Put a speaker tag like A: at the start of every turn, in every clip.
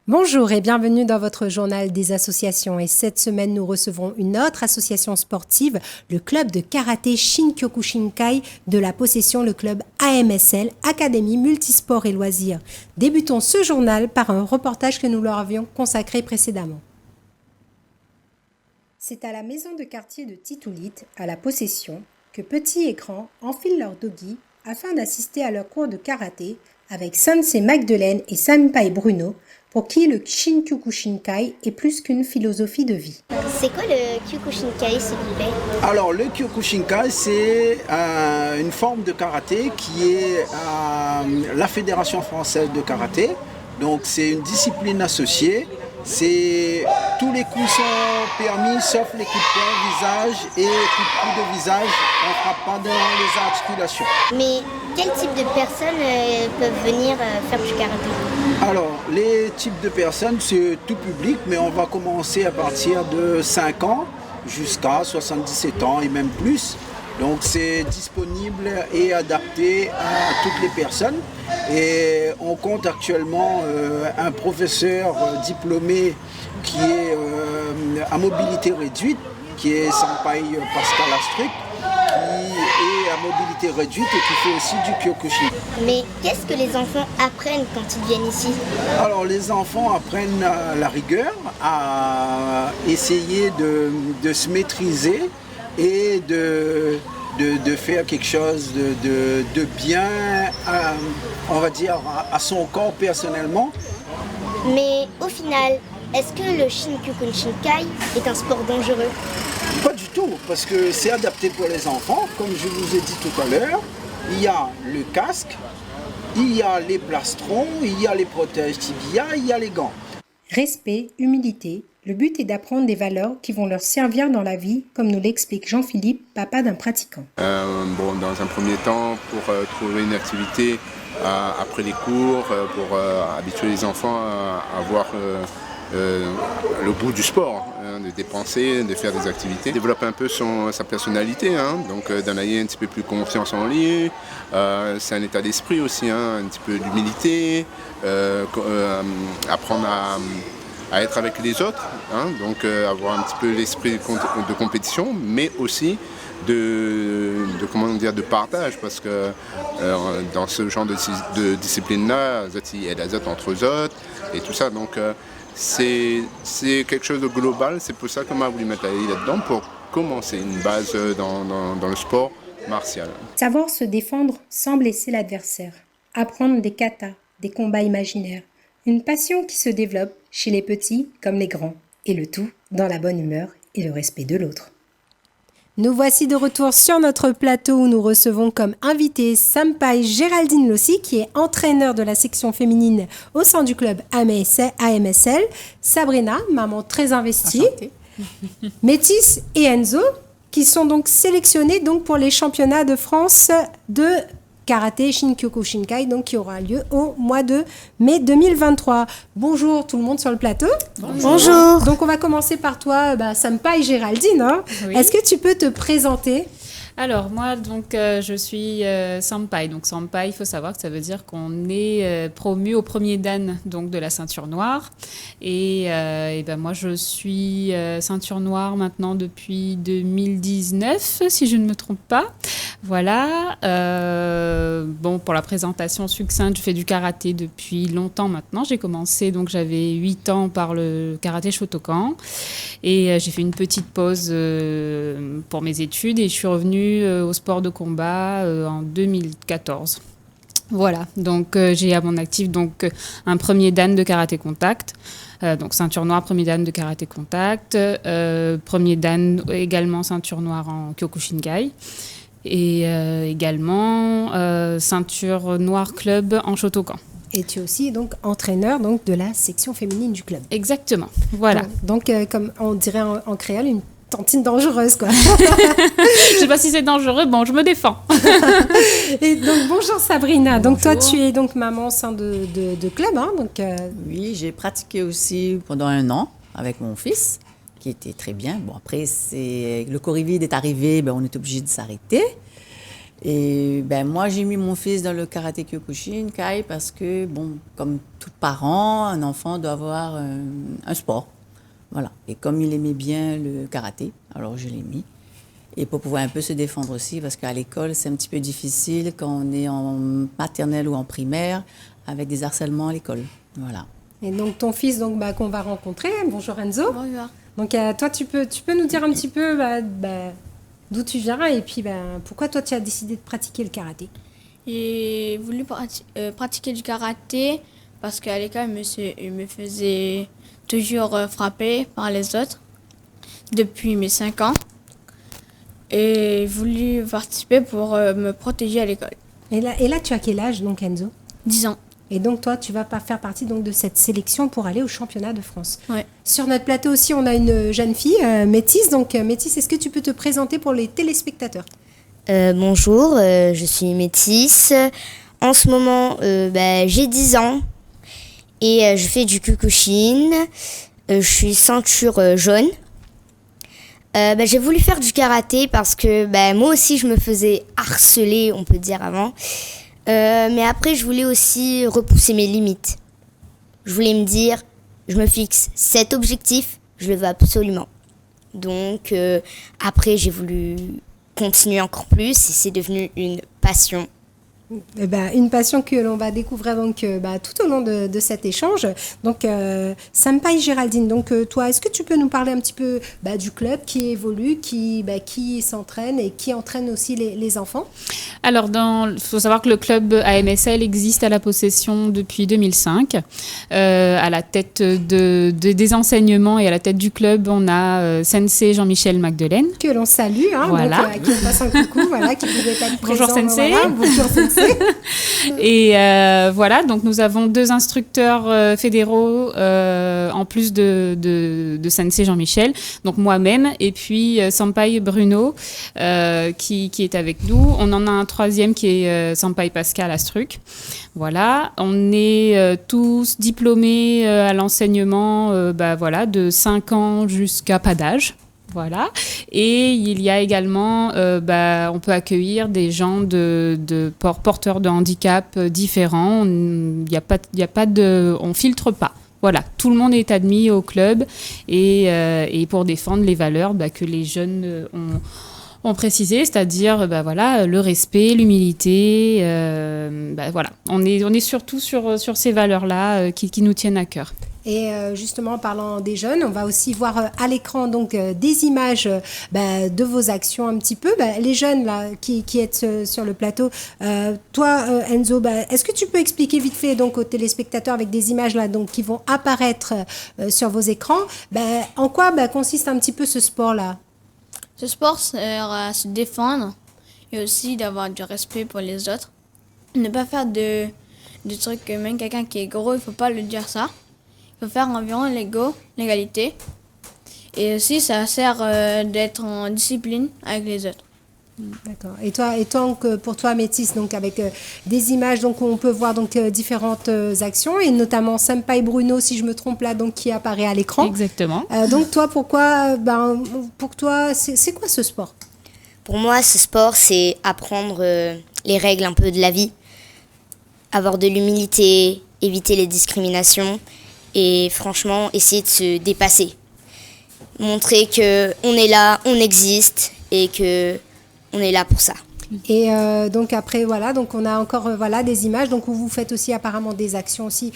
A: Bonjour et bienvenue dans votre journal des associations. Et cette semaine, nous recevons une autre association sportive, le club de karaté Shin-Kyokushinkai de la Possession, le club AMSL, Académie Multisport et Loisirs. Débutons ce journal par un reportage que nous leur avions consacré précédemment. C'est à la maison de quartier de Titoulite, à la Possession, que petits et grands enfilent leur dogi afin d'assister à leur cours de karaté avec Sensei Magdeleine et Senpai Bruno, pour qui le Shin-Kyokushinkai est plus qu'une philosophie de vie.
B: C'est quoi le Kyokushinkai, s'il vous plaît?
C: Alors le Kyokushinkai, c'est une forme de karaté qui est la Fédération française de karaté. Donc c'est une discipline associée. Tous les coups sont permis sauf les coups de poing, visage et coups de visage. On ne frappe pas dans les articulations.
B: Mais quel type de personnes peuvent venir faire du karaté?
C: Alors, les types de personnes, c'est tout public, mais on va commencer à partir de 5 ans jusqu'à 77 ans et même plus. Donc, c'est disponible et adapté à toutes les personnes. Et on compte actuellement un professeur diplômé qui est à mobilité réduite, qui est Senpai Pascal Astruc, qui est à mobilité réduite et qui fait aussi du Kyokushin.
B: Mais qu'est-ce que les enfants apprennent quand ils viennent ici?
C: Alors les enfants apprennent la rigueur, à essayer de se maîtriser et de faire quelque chose de bien, on va dire, à son corps personnellement.
B: Mais au final, est-ce que le Shin-Kyokushinkai est un sport dangereux?
C: Pas du tout, parce que c'est adapté pour les enfants. Comme je vous ai dit tout à l'heure, il y a le casque, il y a les plastrons, il y a les protèges tibia, il y a les gants.
A: Respect, humilité, le but est d'apprendre des valeurs qui vont leur servir dans la vie, comme nous l'explique Jean-Philippe, papa d'un pratiquant.
D: Dans un premier temps, pour trouver une activité après les cours, pour habituer les enfants à voir le goût du sport, de dépenser, de faire des activités, développer un peu sa personnalité, donc d'en avoir un petit peu plus confiance en lui. C'est un état d'esprit aussi, un petit peu d'humilité, apprendre à être avec les autres, donc avoir un petit peu l'esprit de compétition, mais aussi de partage, parce que dans ce genre de discipline-là, il y a des autres entre eux autres et tout ça, donc c'est quelque chose de global. C'est pour ça qu'on m'a voulu mettre là-dedans, pour commencer une base dans le sport martial.
A: Savoir se défendre sans blesser l'adversaire, apprendre des katas, des combats imaginaires, une passion qui se développe chez les petits comme les grands, et le tout dans la bonne humeur et le respect de l'autre. Nous voici de retour sur notre plateau où nous recevons comme invitée Senpai Géraldine Lossi, qui est entraîneur de la section féminine au sein du club AMSL, Sabrina, maman très investie, Métis et Enzo, qui sont donc sélectionnés donc pour les championnats de France de karaté Shin-Kyokushinkai, donc qui aura lieu au mois de mai 2023. Bonjour tout le monde sur le plateau.
B: Bonjour.
A: Donc on va commencer par toi, Senpai Géraldine.
E: Oui.
A: Est-ce que tu peux te présenter?
E: Alors moi donc je suis Senpai. Donc Senpai, il faut savoir que ça veut dire qu'on est promu au premier dan donc de la ceinture noire. Et moi je suis ceinture noire maintenant depuis 2019 si je ne me trompe pas. Voilà. Pour la présentation succincte, je fais du karaté depuis longtemps maintenant. J'ai commencé, donc j'avais 8 ans par le karaté Shotokan. Et j'ai fait une petite pause pour mes études et je suis revenue au sport de combat en 2014. Voilà, donc j'ai à mon actif donc, un premier dan de karaté contact. Donc ceinture noire, premier dan de karaté contact. Premier dan également ceinture noire en Kyokushinkai. Et également ceinture noire club en Shotokan.
A: Et tu es aussi donc entraîneur donc, de la section féminine du club.
E: Exactement, voilà.
A: Donc comme on dirait en créole, une tantine dangereuse, quoi.
E: Je sais pas si c'est dangereux, bon, je me défends.
A: Et donc, bonjour Sabrina. Donc, toi,
F: Bonjour.
A: tu es donc maman au sein de club, hein, donc...
F: Oui, j'ai pratiqué aussi pendant 1 an avec mon fils, qui était très bien. Bon, après, le Covid est arrivé, on est obligé de s'arrêter. Et moi, j'ai mis mon fils dans le karaté Kyokushin Kai parce que, comme tout parent, un enfant doit avoir un sport. Voilà. Et comme il aimait bien le karaté, alors je l'ai mis. Et pour pouvoir un peu se défendre aussi, parce qu'à l'école, c'est un petit peu difficile quand on est en maternelle ou en primaire, avec des harcèlements à l'école. Voilà.
A: Et donc, ton fils donc, qu'on va rencontrer. Bonjour Enzo.
B: Bonjour.
A: Donc, toi, tu peux nous dire un petit peu d'où tu viens et puis pourquoi toi, tu as décidé de pratiquer le karaté?
G: J'ai voulu pratiquer du karaté parce qu'à l'école, il me faisait toujours frapper par les autres depuis mes 5 ans. Et j'ai voulu participer pour me protéger à l'école.
A: Et là, tu as quel âge, donc, Enzo?
G: 10 ans.
A: Et donc, toi, tu vas pas faire partie donc, de cette sélection pour aller au championnat de France.
G: Ouais.
A: Sur notre plateau aussi, on a une jeune fille, Métis. Donc, Métis, est-ce que tu peux te présenter pour les téléspectateurs?
B: Bonjour, je suis Métis. En ce moment, j'ai 10 ans et je fais du Kyokushin. Je suis ceinture jaune. J'ai voulu faire du karaté parce que moi aussi, je me faisais harceler, on peut dire, avant. Mais après, je voulais aussi repousser mes limites. Je voulais me dire, je me fixe cet objectif, je le veux absolument. Donc, après, j'ai voulu continuer encore plus et c'est devenu une passion.
A: Une passion que l'on va découvrir donc, tout au long de cet échange. Donc, Sampai Géraldine, donc, toi, est-ce que tu peux nous parler un petit peu du club qui évolue, qui s'entraîne et qui entraîne aussi les enfants?
E: Alors, il faut savoir que le club AMSL existe à la Possession depuis 2005. À la tête des enseignements et à la tête du club, on a Sensei Jean-Michel Magdelaine.
A: Que l'on salue, hein,
E: Voilà.
A: donc, qui nous passe un coucou, voilà, qui pouvait pas être présent.
E: Bonjour, Sensei.
A: Voilà, bonjour Sensei.
E: Et voilà, donc nous avons 2 instructeurs fédéraux en plus de Sensei Jean-Michel, donc moi-même et puis Sampai Bruno qui est avec nous. On en a un 3e qui est Sampai Pascal Astruc. Voilà, on est tous diplômés à l'enseignement de 5 ans jusqu'à pas d'âge. Voilà. Et il y a également, on peut accueillir des gens porteurs de handicap différents. On filtre pas. Voilà, tout le monde est admis au club et pour défendre les valeurs que les jeunes ont précisé, c'est-à-dire le respect, l'humilité. Voilà, on est surtout sur ces valeurs-là qui nous tiennent à cœur.
A: Et justement, en parlant des jeunes, on va aussi voir à l'écran donc des images de vos actions un petit peu. Les jeunes là qui êtes sur le plateau, toi Enzo, est-ce que tu peux expliquer vite fait donc aux téléspectateurs avec des images là donc qui vont apparaître sur vos écrans, en quoi consiste un petit peu ce sport là?
G: Ce sport sert à se défendre et aussi d'avoir du respect pour les autres. Ne pas faire de trucs, même quelqu'un qui est gros, il ne faut pas le dire ça. Il faut faire environ l'égalité. Et aussi, ça sert d'être en discipline avec les autres.
A: D'accord. Et toi, pour toi, Métis, donc avec des images donc où on peut voir donc différentes actions et notamment Sampai Bruno, si je me trompe là, donc qui apparaît à l'écran.
E: Exactement.
A: Donc toi, pour toi, c'est quoi ce sport?
B: Pour moi, ce sport, c'est apprendre les règles un peu de la vie, avoir de l'humilité, éviter les discriminations et franchement, essayer de se dépasser. Montrer qu'on est là, on existe et qu'on est là pour ça.
A: Et donc après, voilà, donc on a encore des images donc où vous faites aussi apparemment des actions aussi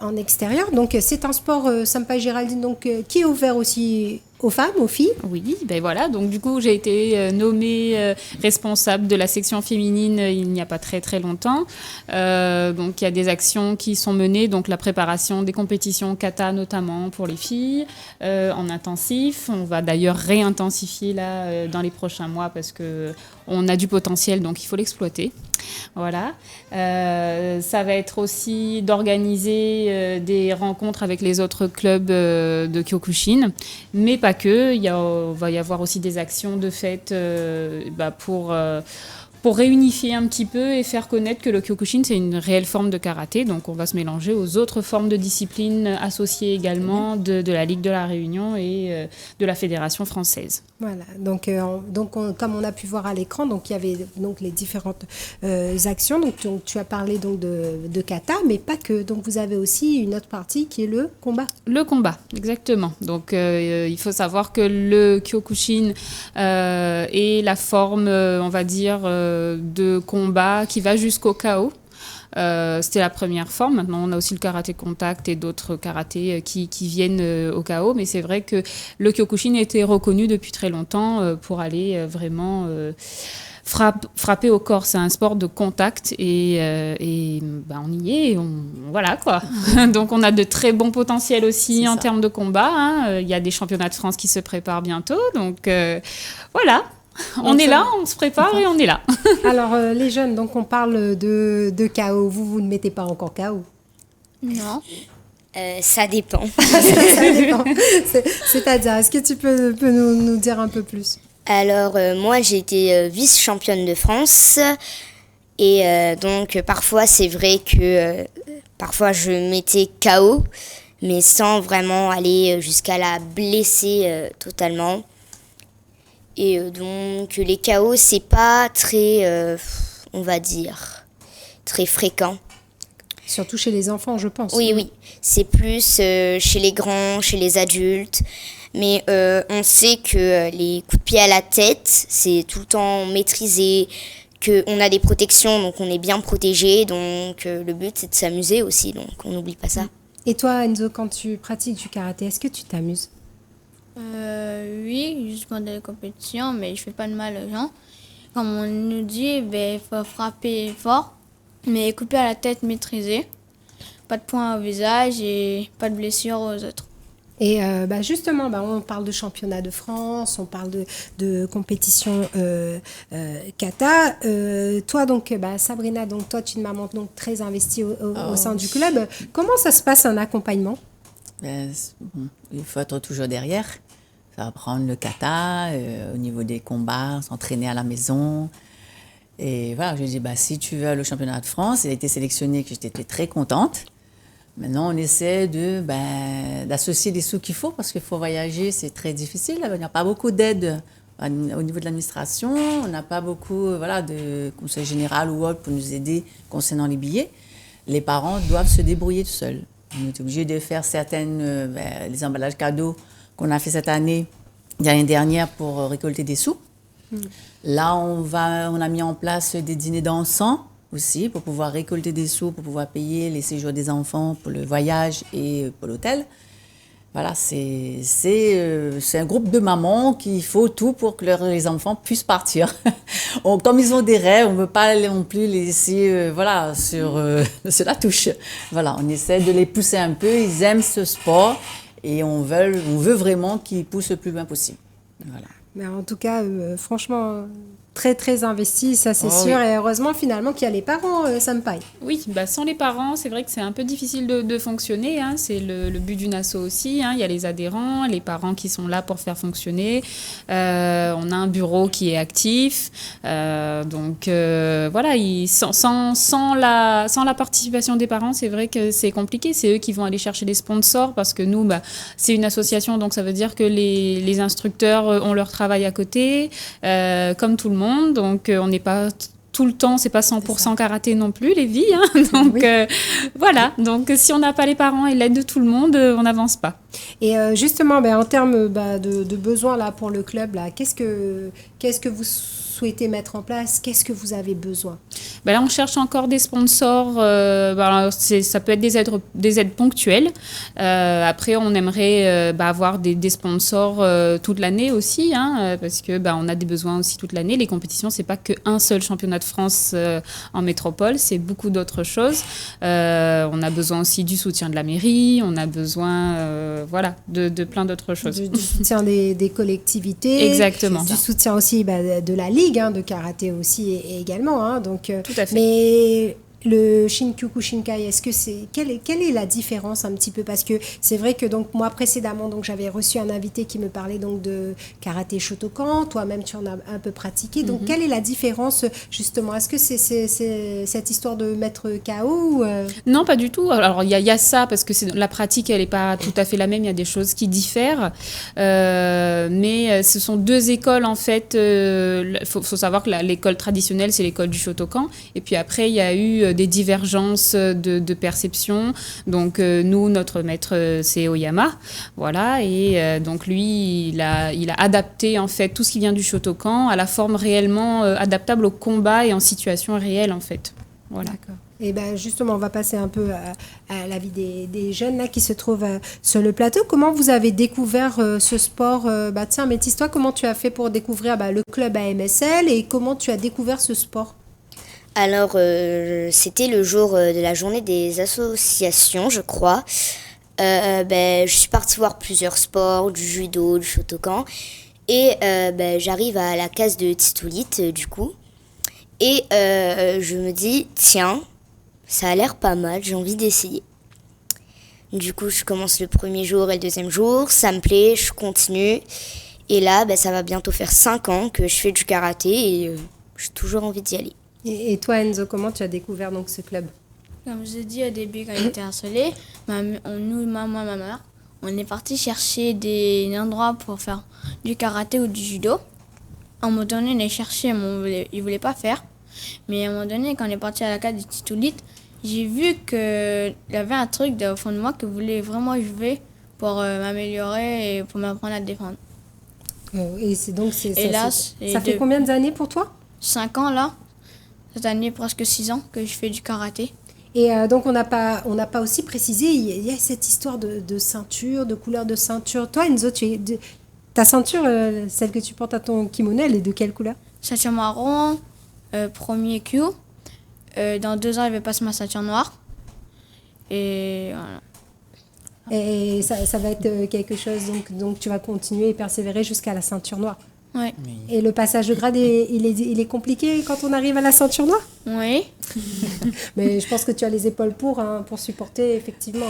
A: en extérieur. Donc c'est un sport, Sampai Géraldine, donc qui est ouvert aussi aux femmes, aux filles.
E: Oui, voilà. Donc du coup, j'ai été nommée responsable de la section féminine il n'y a pas très très longtemps. Donc il y a des actions qui sont menées, donc la préparation des compétitions kata notamment pour les filles en intensif. On va d'ailleurs réintensifier là dans les prochains mois parce que on a du potentiel, donc il faut l'exploiter. Voilà. Ça va être aussi d'organiser des rencontres avec les autres clubs de Kyokushin, mais pas que. Va y avoir aussi des actions de fête pour réunifier un petit peu et faire connaître que le Kyokushin, c'est une réelle forme de karaté. Donc, on va se mélanger aux autres formes de disciplines associées également de la Ligue de la Réunion et de la Fédération française.
A: Voilà, donc, comme on a pu voir à l'écran, donc il y avait donc les différentes actions. Donc tu as parlé donc de kata, mais pas que. Donc vous avez aussi une autre partie qui est le combat.
E: Le combat, exactement. Donc il faut savoir que le Kyokushin est la forme, on va dire, de combat qui va jusqu'au KO. C'était la première forme. Maintenant, on a aussi le karaté contact et d'autres karatés qui viennent au KO. Mais c'est vrai que le Kyokushin a été reconnu depuis très longtemps pour aller vraiment frapper au corps. C'est un sport de contact et on y est. Voilà quoi. Donc, on a de très bons potentiels aussi en termes de combat. Hein. Il y a des championnats de France qui se préparent bientôt. Donc, voilà. On est là, on se prépare et on est là.
A: Alors, les jeunes, donc on parle de KO. Vous ne mettez pas encore KO?
G: Non.
B: Ça dépend.
A: Ça dépend. C'est-à-dire, est-ce que tu peux nous dire un peu plus?
B: Alors, moi, j'ai été vice-championne de France. Et donc, parfois, c'est vrai que parfois, je mettais KO, mais sans vraiment aller jusqu'à la blesser totalement. Et donc, les KO, c'est pas très, on va dire, très fréquent.
A: Surtout chez les enfants, je pense.
B: Oui. C'est plus chez les grands, chez les adultes. Mais on sait que les coups de pied à la tête, c'est tout le temps maîtrisé, qu'on a des protections, donc on est bien protégé. Donc, le but, c'est de s'amuser aussi, donc on n'oublie pas ça.
A: Et toi, Enzo, quand tu pratiques du karaté, est-ce que tu t'amuses?
G: Oui, juste pendant les compétitions, mais je fais pas de mal aux gens. Comme on nous dit, il faut frapper fort, mais couper à la tête maîtrisée. Pas de points au visage et pas de blessures aux autres.
A: Et justement, on parle de championnat de France, on parle de compétition kata. Toi, donc, Sabrina, donc, toi, tu es une maman donc, très investie au sein du club. Comment ça se passe un accompagnement?
F: Il faut être toujours derrière. Ça va apprendre le kata, au niveau des combats, s'entraîner à la maison. Et voilà, je dis, si tu veux le championnat de France, il a été sélectionné, que j'étais très contente. Maintenant, on essaie d'associer les sous qu'il faut, parce qu'il faut voyager, c'est très difficile. Il n'y a pas beaucoup d'aide au niveau de l'administration. On n'a pas beaucoup de conseil général ou autre pour nous aider concernant les billets. Les parents doivent se débrouiller tout seuls. On est obligé de faire les emballages cadeaux qu'on a fait cette année, l'année dernière, pour récolter des sous. Là, on a mis en place des dîners dansants aussi pour pouvoir récolter des sous, pour pouvoir payer les séjours des enfants pour le voyage et pour l'hôtel. Voilà, c'est un groupe de mamans qui faut tout pour que les enfants puissent partir. Comme ils ont des rêves, on ne veut pas non plus les laisser sur la touche. Voilà, on essaie de les pousser un peu, ils aiment ce sport et on veut vraiment qu'ils poussent le plus loin possible. Voilà.
A: Mais en tout cas, franchement, très très investi, ça c'est sûr. Oui. Et heureusement finalement qu'il y a les parents, Senpai.
E: Oui, sans les parents, c'est vrai que c'est un peu difficile de fonctionner. Hein. C'est le but d'une asso aussi. Hein. Il y a les adhérents, les parents qui sont là pour faire fonctionner. On a un bureau qui est actif. Donc voilà, sans la participation des parents, c'est vrai que c'est compliqué. C'est eux qui vont aller chercher des sponsors parce que nous, c'est une association, donc ça veut dire que les instructeurs ont leur travail à côté, comme tout le monde. Donc, on n'est pas tout le temps, c'est pas 100% karaté non plus, les vies. Hein. Donc, oui. Voilà. Donc, si on n'a pas les parents et l'aide de tout le monde, on n'avance pas.
A: Et justement, en termes de besoins là, pour le club, là, qu'est-ce que vous souhaitez mettre en place? Qu'est-ce que vous avez besoin?
E: Là, on cherche encore des sponsors. Ça peut être des aides ponctuelles. Après, on aimerait avoir des sponsors toute l'année aussi, hein, parce que on a des besoins aussi toute l'année. Les compétitions, c'est pas qu'un seul championnat de France en métropole, c'est beaucoup d'autres choses. On a besoin aussi du soutien de la mairie. On a besoin, voilà, de plein d'autres choses.
A: Du soutien des collectivités.
E: Exactement.
A: Du soutien aussi de la ligue de karaté aussi également. Donc,
E: Tout à fait.
A: Mais le Shin-Kyokushinkai, quelle est la différence un petit peu? Parce que c'est vrai que donc moi précédemment donc j'avais reçu un invité qui me parlait donc de karaté Shotokan. Toi-même tu en as un peu pratiqué. Donc quelle est la différence justement? Est-ce que c'est cette histoire de mettre KO ou
E: Non, pas du tout. Alors il y a ça parce que la pratique elle est pas tout à fait la même. Il y a des choses qui diffèrent, mais ce sont deux écoles en fait. Faut savoir que l'école traditionnelle c'est l'école du Shotokan, et puis après il y a eu des divergences de perception. Donc nous, notre maître, c'est Oyama, voilà, et donc lui, il a adapté en fait tout ce qui vient du Shotokan à la forme réellement adaptable au combat et en situation réelle en fait. Voilà.
A: D'accord. Et ben justement, on va passer un peu à la vie des jeunes là qui se trouvent sur le plateau. Comment vous avez découvert ce sport? Tiens, Métis, toi, comment tu as fait pour découvrir le club AMSL et comment tu as découvert ce sport?
B: Alors, c'était le jour de la journée des associations, je crois. Je suis partie voir plusieurs sports, du judo, du shotokan. Et j'arrive à la case de Titoulit, du coup. Et je me dis, tiens, ça a l'air pas mal, j'ai envie d'essayer. Du coup, je commence le premier jour et le deuxième jour, ça me plaît, je continue. Et là, ça va bientôt faire 5 ans que je fais du karaté et j'ai toujours envie d'y aller.
A: Et toi, Enzo, comment tu as découvert donc ce club?
G: Comme je dit au début, quand j'étais harcelée, nous, maman et ma mère, on est parti chercher des endroits pour faire du karaté ou du judo. À un moment donné, on est cherché, mais ils ne voulaient pas faire. Mais à un moment donné, quand on est parti à la case du Titoulit, j'ai vu qu'il y avait un truc au fond de moi que je voulais vraiment jouer pour m'améliorer et pour m'apprendre à défendre.
A: Et c'est donc
G: Et là,
A: ça fait combien d'années pour toi?
G: 5 ans là. Cette année, presque 6 ans que je fais du karaté.
A: Et donc, on n'a pas aussi précisé, il y a cette histoire de ceinture, de couleur de ceinture. Toi, Enzo, ta ceinture, celle que tu portes à ton kimono, elle est de quelle couleur?
G: Ceinture marron, premier Q. Dans 2 ans, je vais passer ma ceinture noire. Et voilà.
A: Et ça va être quelque chose, donc tu vas continuer et persévérer jusqu'à la ceinture noire.
G: Oui.
A: Et le passage de grade, il est compliqué quand on arrive à la ceinture noire?
G: Oui.
A: Mais je pense que tu as les épaules pour supporter, effectivement.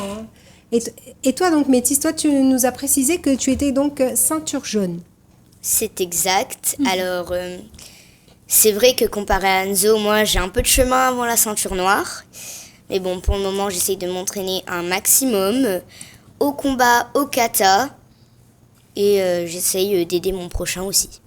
A: Et toi, donc, Métis, toi, tu nous as précisé que tu étais donc ceinture jaune.
B: C'est exact. Alors, c'est vrai que comparé à Enzo, moi, j'ai un peu de chemin avant la ceinture noire. Mais bon, pour le moment, j'essaye de m'entraîner un maximum au combat, au kata. Et j'essaye d'aider mon prochain aussi.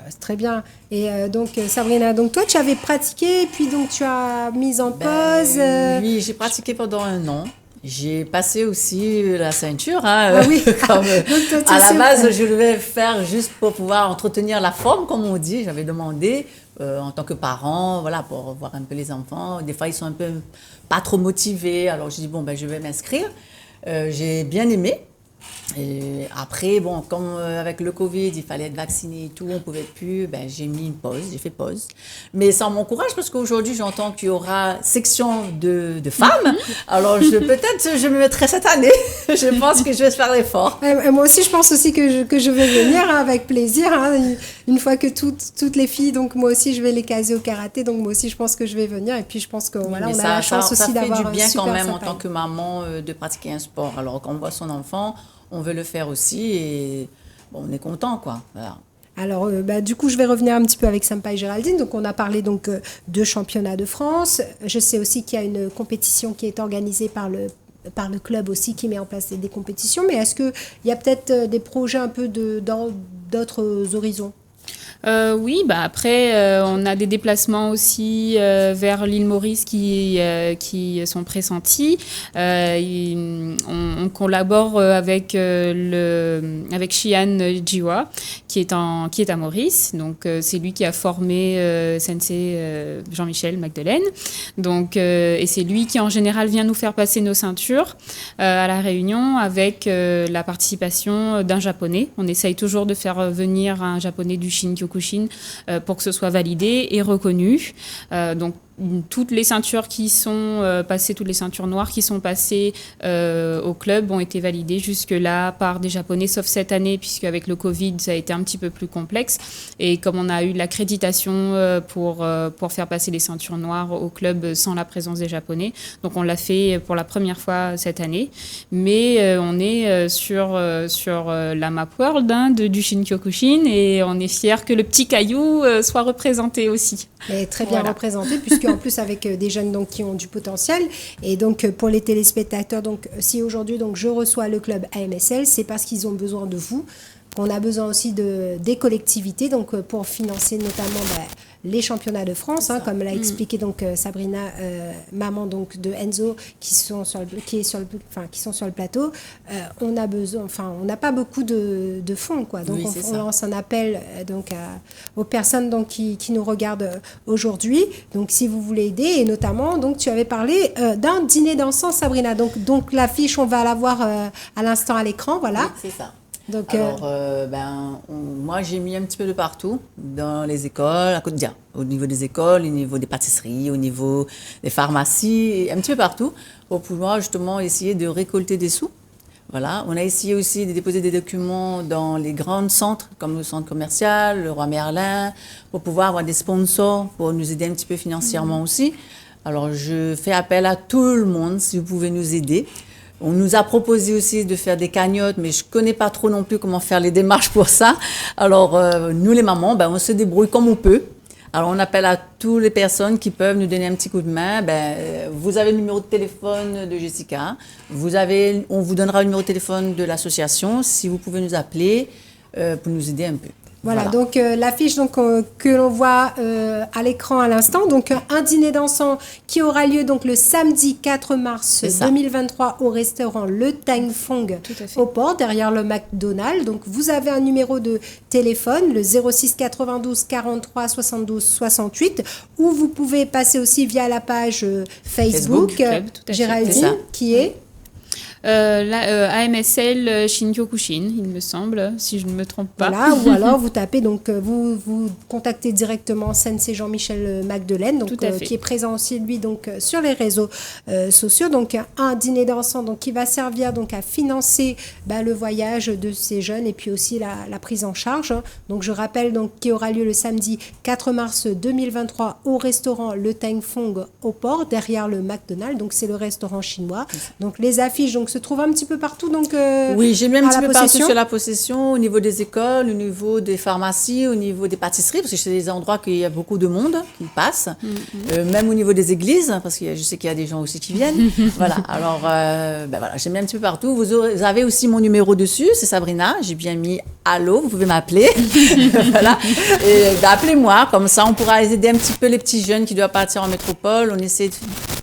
A: C'est très bien. Et donc, Sabrina, donc toi, tu avais pratiqué, puis donc tu as mis en pause.
F: Oui, j'ai pratiqué pendant 1 an. J'ai passé aussi la ceinture.
A: Oui.
F: Comme,
A: Donc, toi,
F: à la base, je devais faire juste pour pouvoir entretenir la forme, comme on dit. J'avais demandé en tant que parent, voilà, pour voir un peu les enfants. Des fois, ils sont un peu pas trop motivés. Alors, je dis, je vais m'inscrire. J'ai bien aimé. Et après, comme avec le Covid, il fallait être vacciné et tout, on ne pouvait plus, j'ai mis une pause, j'ai fait pause. Mais ça m'encourage parce qu'aujourd'hui, j'entends qu'il y aura section de femmes. Alors, peut-être je me mettrai cette année. Je pense que je vais faire l'effort.
A: Moi aussi, je pense aussi que je vais venir avec plaisir. Une fois que toutes les filles, donc moi aussi, je vais les caser au karaté. Donc moi aussi, je pense que je vais venir. Et puis, je pense qu'on a la chance aussi d'avoir un super.
F: Ça fait du bien quand même en tant que maman de pratiquer un sport. Alors, quand on voit son enfant, on veut le faire aussi et on est content, quoi. Voilà.
A: Alors, du coup, je vais revenir un petit peu avec Senpai Géraldine. Donc, on a parlé donc de championnat de France. Je sais aussi qu'il y a une compétition qui est organisée par le club aussi, qui met en place des compétitions. Mais est-ce qu'il y a peut-être des projets un peu dans d'autres horizons?
E: Oui, après, on a des déplacements aussi vers l'île Maurice qui sont pressentis. On collabore avec Shihan Jiwa, qui est à Maurice. Donc, c'est lui qui a formé Sensei Jean-Michel Magdelaine. Donc, et c'est lui qui, en général, vient nous faire passer nos ceintures à la Réunion avec la participation d'un Japonais. On essaye toujours de faire venir un Japonais du Shin-Kyokushin pour que ce soit validé et reconnu. Donc toutes les ceintures qui sont passées, toutes les ceintures noires qui sont passées au club ont été validées jusque-là par des Japonais, sauf cette année, puisque avec le Covid, ça a été un petit peu plus complexe. Et comme on a eu l'accréditation pour faire passer les ceintures noires au club sans la présence des Japonais, donc on l'a fait pour la première fois cette année. Mais on est sur la map world du Shinkyokushin, et on est fiers que le petit caillou soit représenté aussi.
A: Et très bien représenté, puisque en plus avec des jeunes donc, qui ont du potentiel. Et donc pour les téléspectateurs, donc, si aujourd'hui donc, je reçois le club AMSL, c'est parce qu'ils ont besoin de vous. On a besoin aussi des collectivités donc, pour financer notamment les championnats de France, comme l'a expliqué donc, Sabrina, maman donc, de Enzo, qui sont sur le plateau. On n'a pas beaucoup de fonds. Quoi. Donc on lance un appel donc, aux personnes donc, qui nous regardent aujourd'hui. Donc si vous voulez aider, et notamment, donc, tu avais parlé d'un dîner dansant, Sabrina. Donc l'affiche, on va la voir à l'instant à l'écran. Voilà.
F: Oui, c'est ça.
A: Donc,
F: alors, moi, j'ai mis un petit peu de partout, dans les écoles, au niveau des écoles, au niveau des pâtisseries, au niveau des pharmacies, un petit peu partout, pour pouvoir justement essayer de récolter des sous. Voilà. On a essayé aussi de déposer des documents dans les grands centres, comme le centre commercial, le Roi Merlin, pour pouvoir avoir des sponsors pour nous aider un petit peu financièrement aussi. Alors, je fais appel à tout le monde, si vous pouvez nous aider. On nous a proposé aussi de faire des cagnottes, mais je ne connais pas trop non plus comment faire les démarches pour ça. Alors, nous, les mamans, on se débrouille comme on peut. Alors, on appelle à toutes les personnes qui peuvent nous donner un petit coup de main. Vous avez le numéro de téléphone de Jessica. On vous donnera le numéro de téléphone de l'association si vous pouvez nous appeler pour nous aider un peu.
A: Voilà, donc l'affiche donc, que l'on voit à l'écran à l'instant, donc un dîner dansant qui aura lieu donc le samedi 4 mars 2023 au restaurant Le Tang Fong au port, derrière le McDonald's. Donc vous avez un numéro de téléphone, le 06 92 43 72 68, ou vous pouvez passer aussi via la page Facebook
E: Club,
A: Géraldine, qui est
E: AMSL Shinkyokushin, il me semble, si je ne me trompe pas.
A: Voilà, ou alors vous tapez, donc vous contactez directement Sensei Jean-Michel Magdelaine, donc, qui est présent aussi lui donc, sur les réseaux sociaux. Donc un dîner dansant donc, qui va servir donc, à financer le voyage de ces jeunes et puis aussi la prise en charge. Donc je rappelle donc, qui aura lieu le samedi 4 mars 2023 au restaurant Le Tang Fong au port, derrière le McDonald's. Donc c'est le restaurant chinois. Donc les affiches donc, se trouve un petit peu partout. Donc,
F: oui, j'ai mis un petit peu partout sur la possession, au niveau des écoles, au niveau des pharmacies, au niveau des pâtisseries, parce que c'est des endroits qu'il y a beaucoup de monde qui passe, même au niveau des églises, parce que je sais qu'il y a des gens aussi qui viennent. Voilà, alors, voilà, j'ai mis un petit peu partout. Vous avez aussi mon numéro dessus, c'est Sabrina, j'ai bien mis « Allô », vous pouvez m'appeler. Voilà, et appelez-moi, comme ça on pourra aider un petit peu les petits jeunes qui doivent partir en métropole. On essaie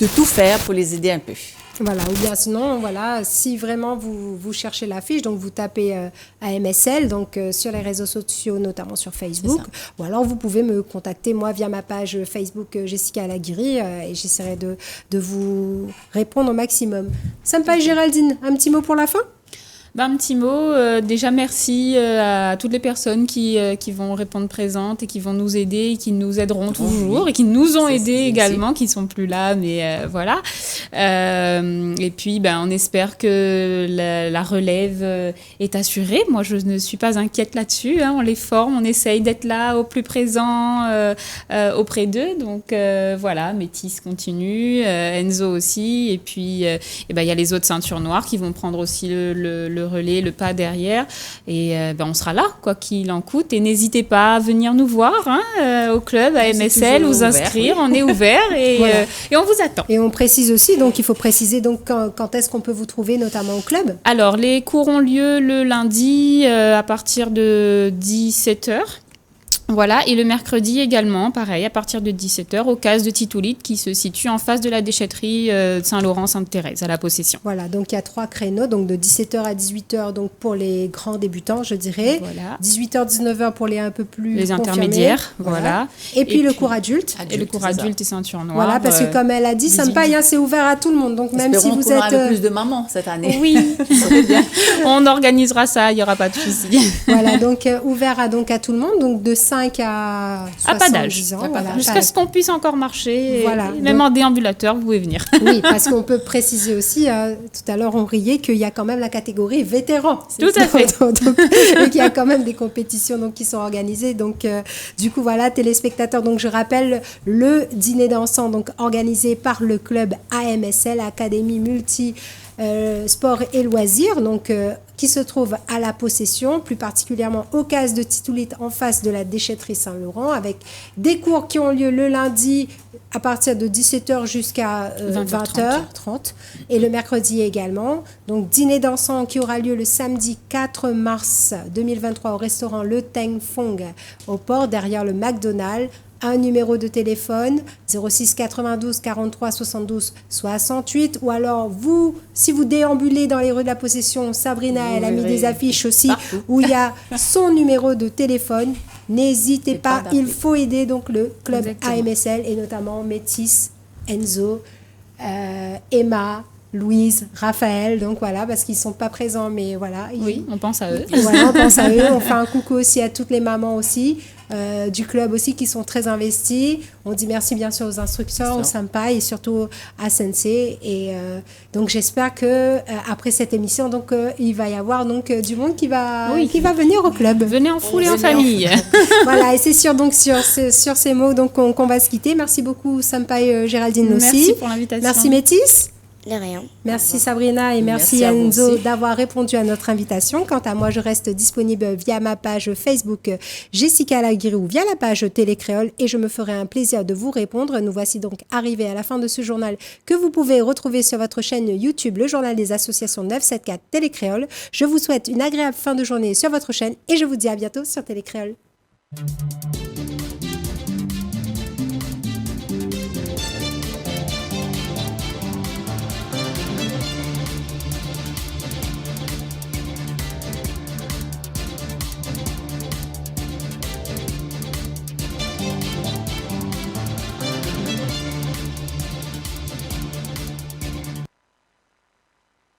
F: de tout faire pour les aider un peu.
A: Voilà, ou bien sinon, voilà, si vraiment vous cherchez l'affiche, donc vous tapez AMSL, donc sur les réseaux sociaux, notamment sur Facebook, ou alors vous pouvez me contacter, moi, via ma page Facebook Jessica Alaguiri, et j'essaierai de vous répondre au maximum. Senpai Géraldine, un petit mot pour la fin ?
E: Un petit mot, déjà merci à toutes les personnes qui vont répondre présentes et qui vont nous aider et qui nous aideront toujours et qui nous ont aidés également, qui ne sont plus là, mais voilà. Et puis on espère que la relève est assurée. Moi je ne suis pas inquiète là-dessus, on les forme, on essaye d'être là au plus présent auprès d'eux. Donc voilà, Métis continue, Enzo aussi, et puis il y a les autres ceintures noires qui vont prendre aussi le relais, le pas derrière, et on sera là quoi qu'il en coûte, et n'hésitez pas à venir nous voir au club à MSL, vous inscrire, on est ouvert et, voilà. Et on vous attend.
A: Et on précise aussi, donc il faut préciser donc quand est-ce qu'on peut vous trouver notamment au club.
E: Alors les cours ont lieu le lundi à partir de 17h. Voilà, et le mercredi également, pareil, à partir de 17h, au CAS de Titoulite, qui se situe en face de la déchetterie Saint-Laurent-Sainte-Thérèse, à la Possession.
A: Voilà, donc il y a 3 créneaux, donc de 17h à 18h donc pour les grands débutants, je dirais.
E: Voilà.
A: 18h, 19h pour les un peu plus
E: les
A: confirmés.
E: Intermédiaires, voilà.
A: Et puis le cours adulte.
E: Et le cours adulte et ceinture noire.
A: Voilà, parce que comme elle a dit, Senpai, c'est ouvert à tout le monde. Donc même si vous êtes...
F: Espérons qu'on aura un peu plus de mamans cette année.
E: Oui, on organisera ça, il n'y aura pas de souci.
A: Voilà, donc ouvert à tout le monde, donc de 5 65 à 70
E: Ah, pas d'âge.
A: ans.
E: Pas
A: Voilà,
E: d'âge. Jusqu'à ce qu'on puisse encore marcher.
A: Voilà.
E: Même
A: Donc-
E: en déambulateur, vous pouvez venir.
A: Oui, parce qu'on peut préciser aussi, tout à l'heure on riait qu'il y a quand même la catégorie vétéran.
E: Tout à fait.
A: Donc, et qu'il y a quand même des compétitions donc, qui sont organisées. Donc, du coup, voilà, téléspectateurs. Donc, je rappelle le dîner dansant donc, organisé par le club AMSL, Académie Multi Sport et Loisirs, donc, qui se trouve à La Possession, plus particulièrement au Case de Titoulite en face de la déchetterie Saint-Laurent, avec des cours qui ont lieu le lundi à partir de 17h jusqu'à 20h30 et le mercredi également. Donc dîner dansant qui aura lieu le samedi 4 mars 2023 au restaurant Le Teng Fong au port derrière le McDonald's. Un numéro de téléphone 06 92 43 72 68 ou alors vous, si vous déambulez dans les rues de La Possession, Sabrina, elle a mis des affiches aussi
F: partout.
A: où il y a son numéro de téléphone. N'hésitez pas, il faut aider donc le club
E: Exactement.
A: AMSL et notamment Métis, Enzo, Emma, Louise, Raphaël, donc voilà, parce qu'ils ne sont pas présents, mais voilà.
E: Oui, on pense à eux.
A: Voilà, on pense à eux. On fait un coucou aussi à toutes les mamans aussi, du club aussi, qui sont très investies. On dit merci bien sûr aux instructeurs, aux Sampai et surtout à Sensei. Et donc j'espère que après cette émission, donc il va y avoir donc du monde qui va venir au club.
E: Venez en foule et en famille.
A: Voilà, et c'est sûr donc sur ces mots donc qu'on va se quitter. Merci beaucoup Sampai Géraldine aussi.
E: Merci pour l'invitation.
A: Merci Métis.
B: De rien.
A: Merci Sabrina et merci
F: à vous
A: Enzo
F: aussi.
A: d'avoir répondu à notre invitation. Quant à moi, je reste disponible via ma page Facebook Jessica Laguirou, via la page Télécréole et je me ferai un plaisir de vous répondre. Nous voici donc arrivés à la fin de ce journal que vous pouvez retrouver sur votre chaîne YouTube, le journal des associations 974 Télécréole. Je vous souhaite une agréable fin de journée sur votre chaîne et je vous dis à bientôt sur Télécréole.